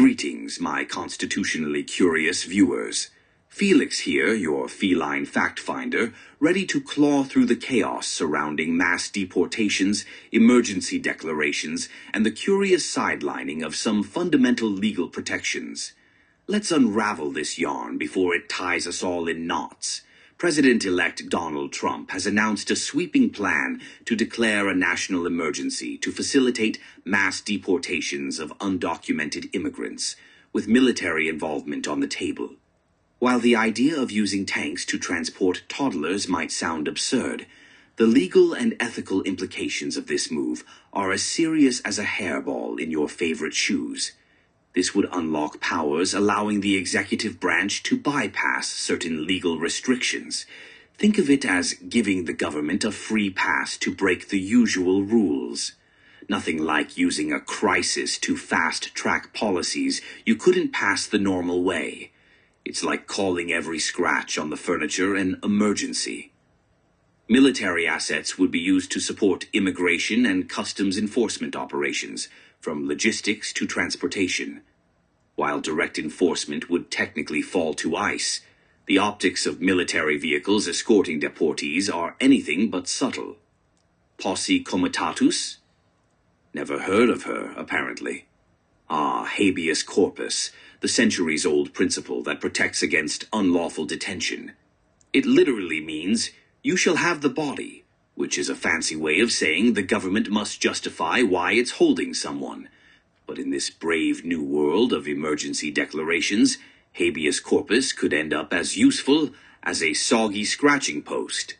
Greetings, my constitutionally curious viewers. Felix here, your feline fact-finder, ready to claw through the chaos surrounding mass deportations, emergency declarations, and the curious sidelining of some fundamental legal protections. Let's unravel this yarn before it ties us all in knots. President-elect Donald Trump has announced a sweeping plan to declare a national emergency to facilitate mass deportations of undocumented immigrants, with military involvement on the table. While the idea of using tanks to transport toddlers might sound absurd, the legal and ethical implications of this move are as serious as a hairball in your favorite shoes. This would unlock powers allowing the executive branch to bypass certain legal restrictions. Think of it as giving the government a free pass to break the usual rules. Nothing like using a crisis to fast-track policies you couldn't pass the normal way. It's like calling every scratch on the furniture an emergency. Military assets would be used to support immigration and customs enforcement operations, from logistics to transportation. While direct enforcement would technically fall to ICE, the optics of military vehicles escorting deportees are anything but subtle. Posse comitatus? Never heard of her, apparently. Habeas corpus, the centuries-old principle that protects against unlawful detention. It literally means, you shall have the body, which is a fancy way of saying the government must justify why it's holding someone. But in this brave new world of emergency declarations, habeas corpus could end up as useful as a soggy scratching post.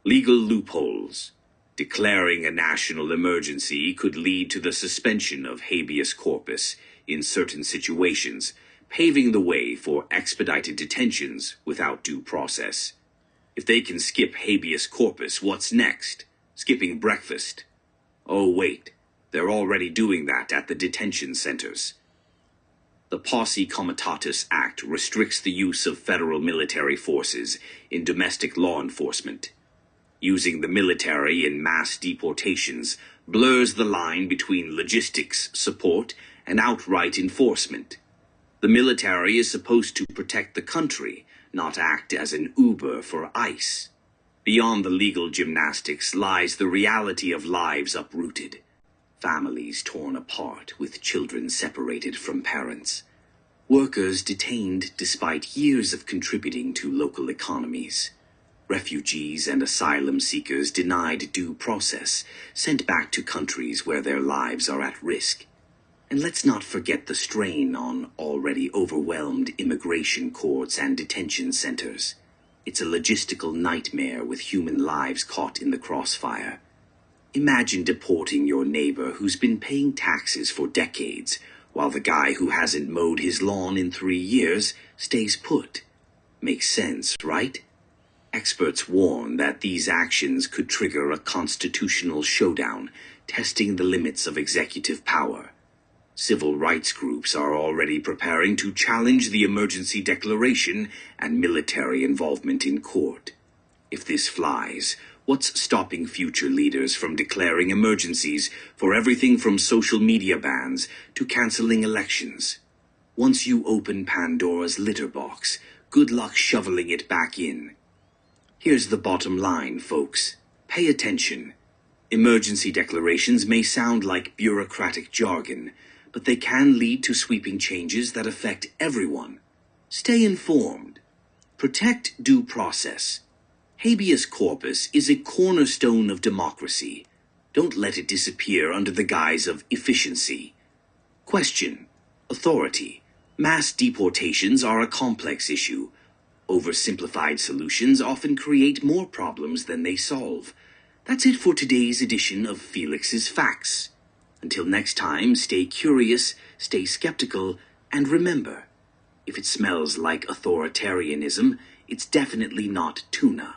Legal loopholes. Declaring a national emergency could lead to the suspension of habeas corpus in certain situations, paving the way for expedited detentions without due process. If they can skip habeas corpus, what's next? Skipping breakfast? Oh, wait, they're already doing that at the detention centers. The Posse Comitatus Act restricts the use of federal military forces in domestic law enforcement. Using the military in mass deportations blurs the line between logistics support and outright enforcement. The military is supposed to protect the country, not act as an Uber for ICE. Beyond the legal gymnastics lies the reality of lives uprooted, families torn apart with children separated from parents, workers detained despite years of contributing to local economies, refugees and asylum seekers denied due process, sent back to countries where their lives are at risk. And let's not forget the strain on already overwhelmed immigration courts and detention centers. It's a logistical nightmare with human lives caught in the crossfire. Imagine deporting your neighbor who's been paying taxes for decades, while the guy who hasn't mowed his lawn in 3 years stays put. Makes sense, right? Experts warn that these actions could trigger a constitutional showdown, testing the limits of executive power. Civil rights groups are already preparing to challenge the emergency declaration and military involvement in court. If this flies, what's stopping future leaders from declaring emergencies for everything from social media bans to canceling elections? Once you open Pandora's litter box, good luck shoveling it back in. Here's the bottom line, folks. Pay attention. Emergency declarations may sound like bureaucratic jargon, but they can lead to sweeping changes that affect everyone. Stay informed. Protect due process. Habeas corpus is a cornerstone of democracy. Don't let it disappear under the guise of efficiency. Question. Authority. Mass deportations are a complex issue. Oversimplified solutions often create more problems than they solve. That's it for today's edition of Felix's Facts. Until next time, stay curious, stay skeptical, and remember, if it smells like authoritarianism, it's definitely not tuna.